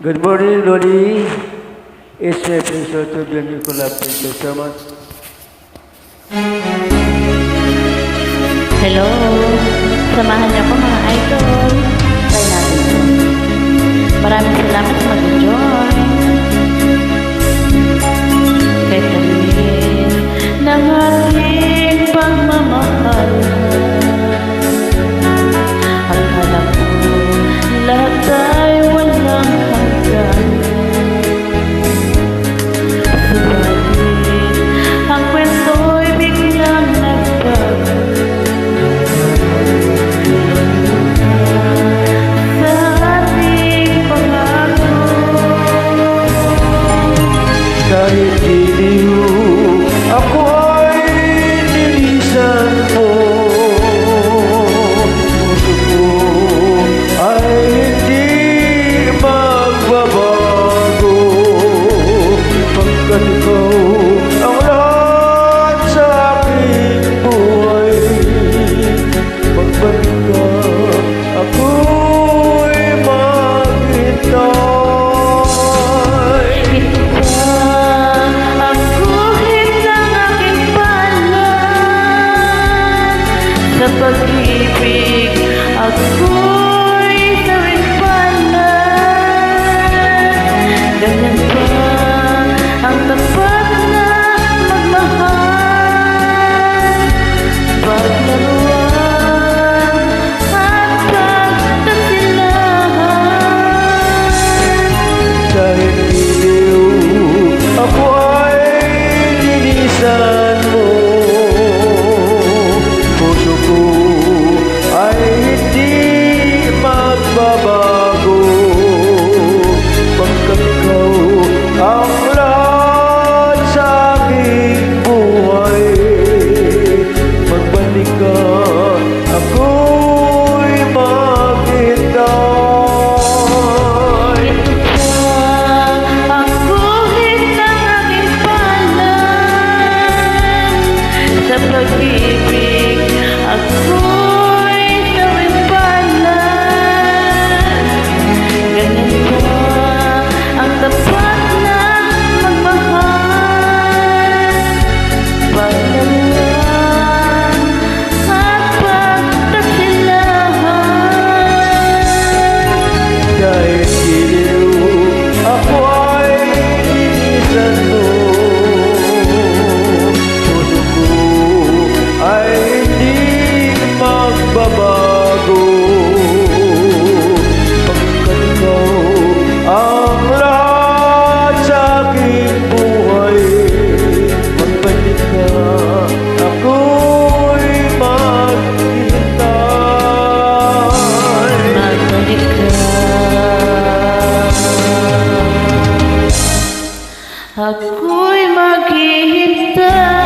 Good morning, Lodi. It's my pleasure to be on your collab. Thank you so much. Hello! Samahan niyo ako mga idol. Try natin ito. Maraming salamat sa mag-join. Katalis ng aking pagmamahal. Akala ko lahat ay walang hanggan. Subalit ang kwento'y biglang nagbago. Kahit diliw, ako ay nilisan mo. Puso ko ay hindi magbabago. Pagkat ikaw ang lahat sa aking buhay. Pagbalik ka, ako'y maghintay. Sa pag-ibig, ako'y sawing palad. Ganyan ba ang tapat na magmahal? Paglaruan at pagkasilahan. Kahit iliw, ako ay linisan mo. Puso ko ay hindi magbabago. Pagkat ikaw ang lahat sa aking buhay. Magbalik ka, ako'y maghintay. Ang guhit ng aking palad. Sa pag-ibig, ako'y sawing palad. Ganyan ba ang tapat na magmahal? Paglaruan at pagkasilahan. Kahit giliw, ako ay linisan mo. Puso ko ay hindi magbabago. Pagkat ikaw ang lahat sa aking buhay. Magbalik ka, ako'y maghintay. Magbalik ka, ako'y maghihintay.